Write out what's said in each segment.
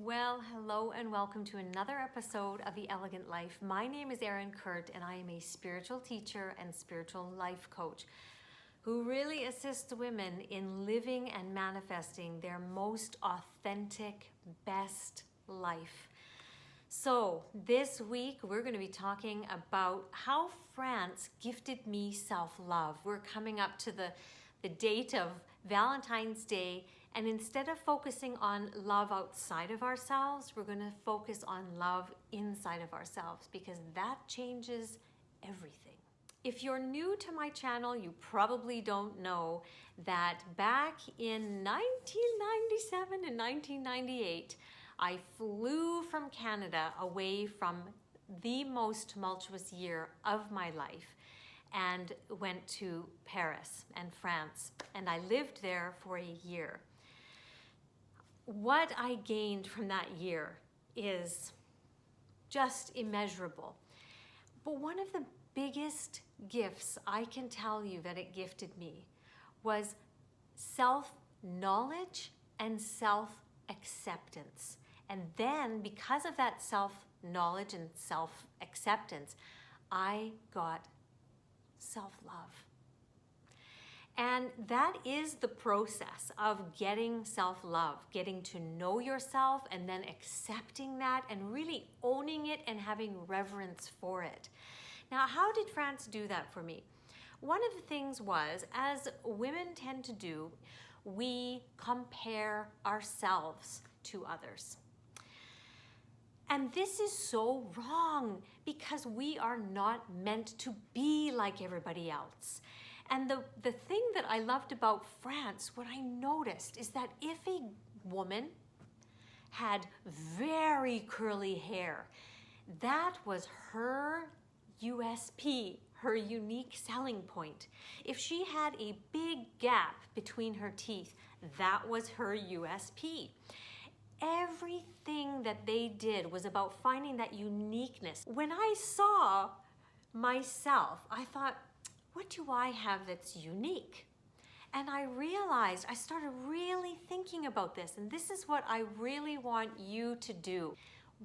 Well, hello and welcome to another episode of The Elegant Life. My name is Erin Kurt and I am a spiritual teacher and spiritual life coach who really assists women in living and manifesting their most authentic, best life. So this week we're going to be talking about how France gifted me self-love. We're coming up to the date of Valentine's Day, and instead of focusing on love outside of ourselves, we're going to focus on love inside of ourselves because that changes everything. If you're new to my channel, you probably don't know that back in 1997 and 1998, I flew from Canada away from the most tumultuous year of my life and went to Paris and France, and I lived there for a year. What I gained from that year is just immeasurable. But one of the biggest gifts I can tell you that it gifted me was self-knowledge and self-acceptance. And then because of that self-knowledge and self-acceptance, I got self-love. And that is the process of getting self-love, getting to know yourself and then accepting that and really owning it and having reverence for it. Now, how did France do that for me? One of the things was, as women tend to do, we compare ourselves to others. And this is so wrong because we are not meant to be like everybody else. And the thing that I loved about France, what I noticed is that if a woman had very curly hair, that was her USP, her unique selling point. If she had a big gap between her teeth, that was her USP. Everything that they did was about finding that uniqueness. When I saw myself, I thought, what do I have that's unique? And I realized, I started really thinking about this, and this is what I really want you to do.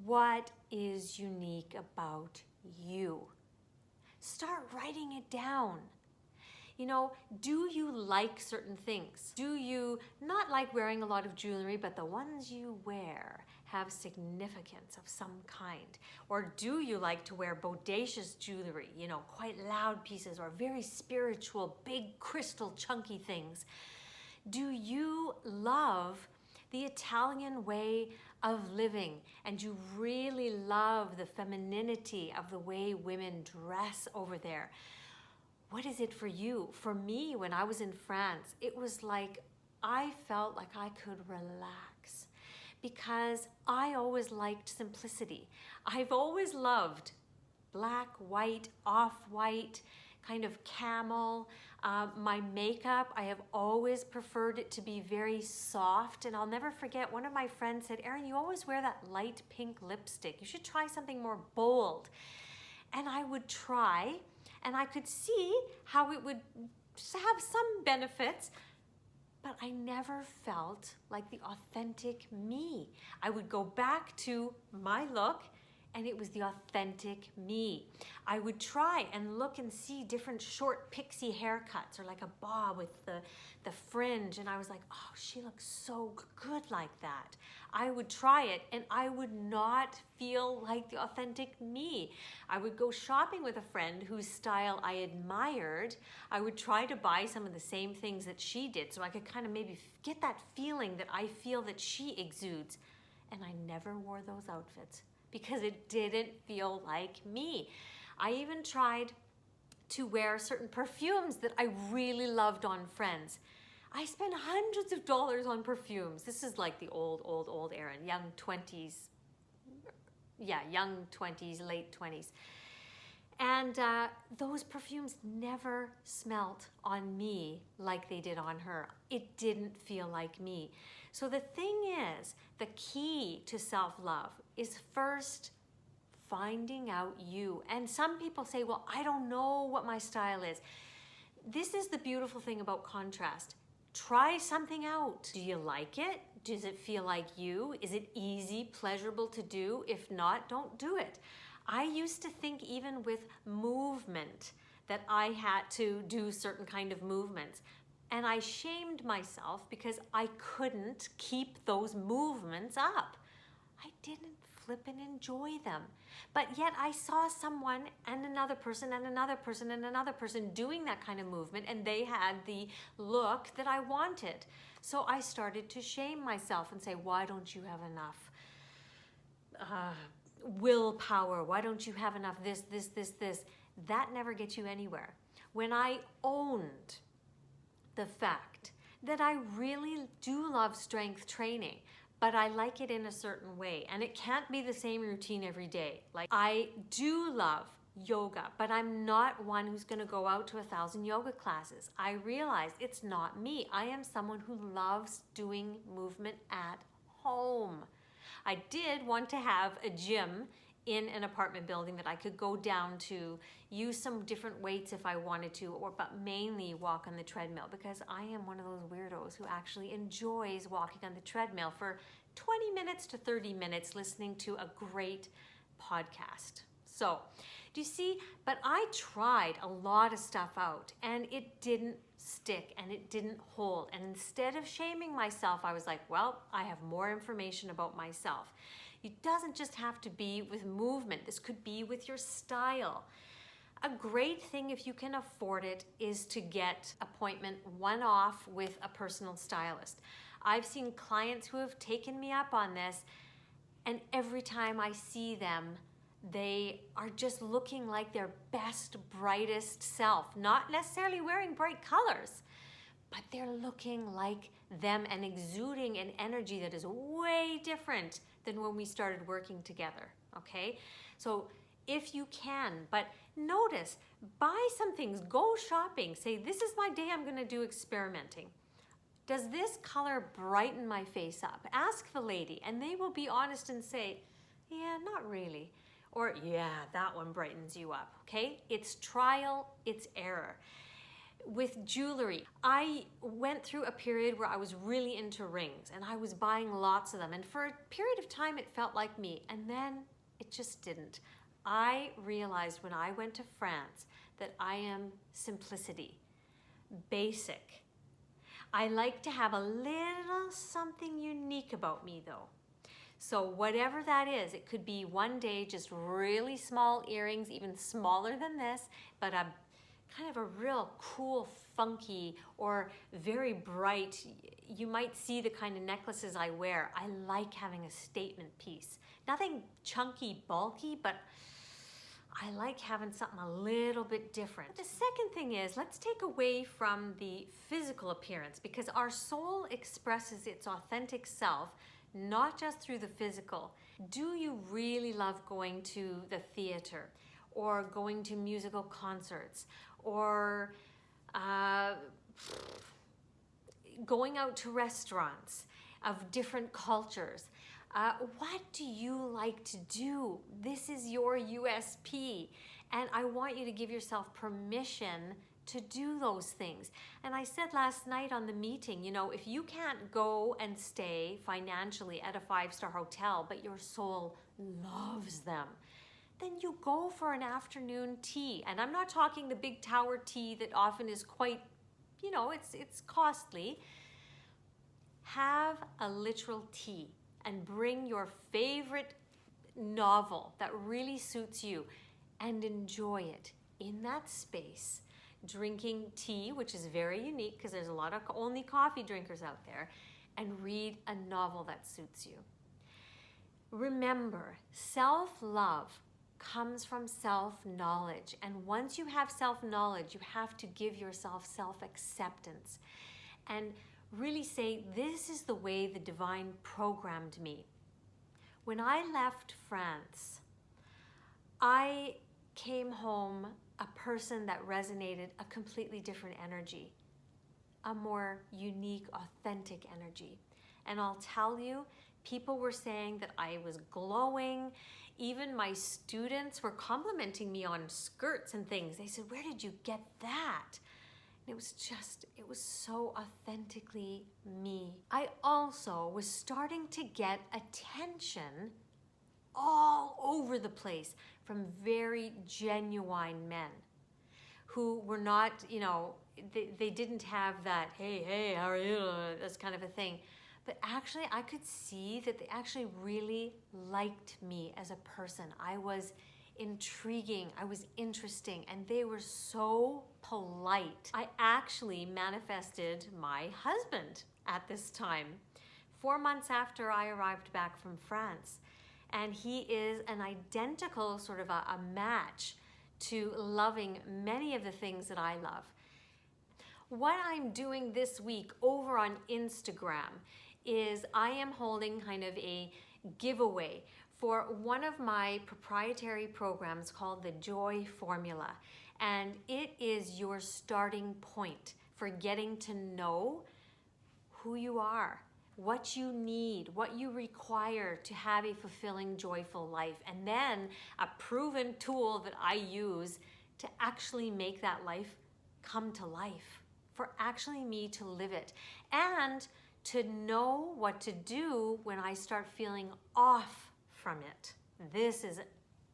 What is unique about you? Start writing it down. You know, do you like certain things? Do you not like wearing a lot of jewelry, but the ones you wear have significance of some kind? Or do you like to wear bodacious jewelry, you know, quite loud pieces, or very spiritual, big crystal chunky things? Do you love the Italian way of living and you really love the femininity of the way women dress over there? What is it for you? For me, when I was in France, it was like I felt like I could relax because I always liked simplicity. I've always loved black, white, off-white, kind of camel. My makeup, I have always preferred it to be very soft, and I'll never forget, one of my friends said, Erin, you always wear that light pink lipstick. You should try something more bold. And I would try, and I could see how it would have some benefits, but I never felt like the authentic me. I would go back to my look, and it was the authentic me. I would try and look and see different short pixie haircuts or like a bob with the fringe, and I was like, oh, she looks so good like that. I would try it and I would not feel like the authentic me. I would go shopping with a friend whose style I admired. I would try to buy some of the same things that she did so I could kind of maybe get that feeling that I feel that she exudes. And I never wore those outfits because it didn't feel like me. I even tried to wear certain perfumes that I really loved on friends. I spent hundreds of dollars on perfumes. This is like the old Erin, young 20s, late 20s. And those perfumes never smelt on me like they did on her. It didn't feel like me. So the thing is, the key to self-love is first finding out you. And some people say, well, I don't know what my style is. This is the beautiful thing about contrast. Try something out. Do you like it? Does it feel like you? Is it easy, pleasurable to do? If not, don't do it. I used to think even with movement that I had to do certain kind of movements. And I shamed myself because I couldn't keep those movements up. I didn't flip and enjoy them. But yet I saw someone and another person and another person and another person doing that kind of movement, and they had the look that I wanted. So I started to shame myself and say, why don't you have enough willpower? Why don't you have enough this? That never gets you anywhere. When I owned the fact that I really do love strength training, but I like it in a certain way, and it can't be the same routine every day. Like, I do love yoga, but I'm not one who's going to go out to 1,000 yoga classes. I realize it's not me. I am someone who loves doing movement at home. I did want to have a gym in an apartment building that I could go down to, use some different weights if I wanted to, but mainly walk on the treadmill, because I am one of those weirdos who actually enjoys walking on the treadmill for 20 minutes to 30 minutes listening to a great podcast. So, do you see? But I tried a lot of stuff out and it didn't stick and it didn't hold. And instead of shaming myself, I was like, well, I have more information about myself. It doesn't just have to be with movement. This could be with your style. A great thing, if you can afford it, is to get appointment one-off with a personal stylist. I've seen clients who have taken me up on this, and every time I see them, they are just looking like their best, brightest self. Not necessarily wearing bright colors, but they're looking like them and exuding an energy that is way different than when we started working together, okay? So if you can, but notice, buy some things, go shopping, say, this is my day, I'm gonna do experimenting. Does this color brighten my face up? Ask the lady, and they will be honest and say, yeah, not really. Or, yeah, that one brightens you up, okay? It's trial, it's error. With jewelry, I went through a period where I was really into rings and I was buying lots of them. And for a period of time, it felt like me. And then it just didn't. I realized when I went to France that I am simplicity, basic. I like to have a little something unique about me though. So whatever that is, it could be one day just really small earrings, even smaller than this, but a kind of a real cool, funky, or very bright. You might see the kind of necklaces I wear. I like having a statement piece. Nothing chunky, bulky, but I like having something a little bit different. But the second thing is, let's take away from the physical appearance, because our soul expresses its authentic self not just through the physical. Do you really love going to the theater or going to musical concerts or going out to restaurants of different cultures? What do you like to do? This is your USP. And I want you to give yourself permission to do those things. And I said last night on the meeting, you know, if you can't go and stay financially at a 5-star hotel, but your soul loves them, then you go for an afternoon tea. And I'm not talking the big tower tea that often is quite, you know, it's costly. Have a literal tea and bring your favorite novel that really suits you and enjoy it in that space. Drinking tea, which is very unique because there's a lot of only coffee drinkers out there, and read a novel that suits you. Remember, self-love comes from self-knowledge, and once you have self-knowledge, you have to give yourself self-acceptance and really say, this is the way the divine programmed me. When I left France, I came home a person that resonated a completely different energy, a more unique, authentic energy. And I'll tell you, people were saying that I was glowing. Even my students were complimenting me on skirts and things. They said, where did you get that? It was so authentically me. I also was starting to get attention all over the place from very genuine men who were not, they didn't have that, hey, how are you, this kind of a thing. But actually, I could see that they actually really liked me as a person. I was intriguing, I was interesting, and they were so polite. I actually manifested my husband at this time, 4 months after I arrived back from France. And he is an identical sort of a match to loving many of the things that I love. What I'm doing this week over on Instagram is I am holding kind of a giveaway for one of my proprietary programs called the Joy Formula. And it is your starting point for getting to know who you are, what you need, what you require to have a fulfilling, joyful life, and then a proven tool that I use to actually make that life come to life, for actually me to live it, and to know what to do when I start feeling off from it. This is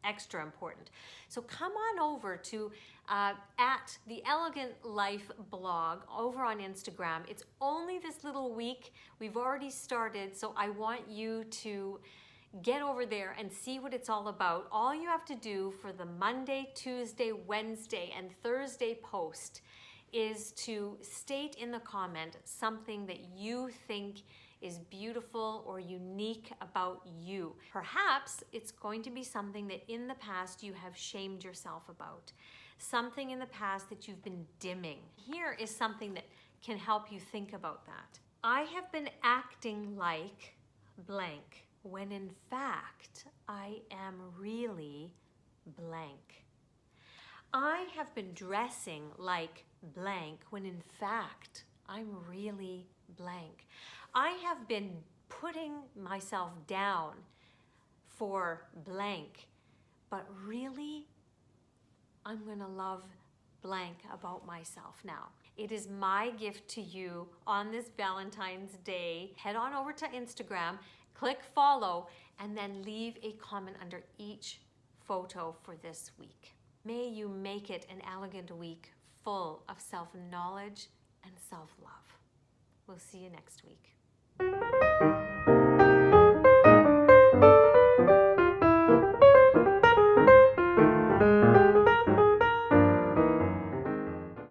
extra important. So come on over to at the Elegant Life blog over on Instagram. It's only this little week. We've already started, so I want you to get over there and see what it's all about. All you have to do for the Monday, Tuesday, Wednesday, and Thursday post is to state in the comment something that you think is beautiful or unique about you. Perhaps it's going to be something that in the past you have shamed yourself about, something in the past that you've been dimming. Here is something that can help you think about that. I have been acting like blank when in fact I am really blank. I have been dressing like blank when in fact I'm really blank. I have been putting myself down for blank, but really I'm gonna love blank about myself now. It is my gift to you on this Valentine's Day. Head on over to Instagram, click follow, and then leave a comment under each photo for this week. May you make it an elegant week full of self-knowledge and self-love. We'll see you next week.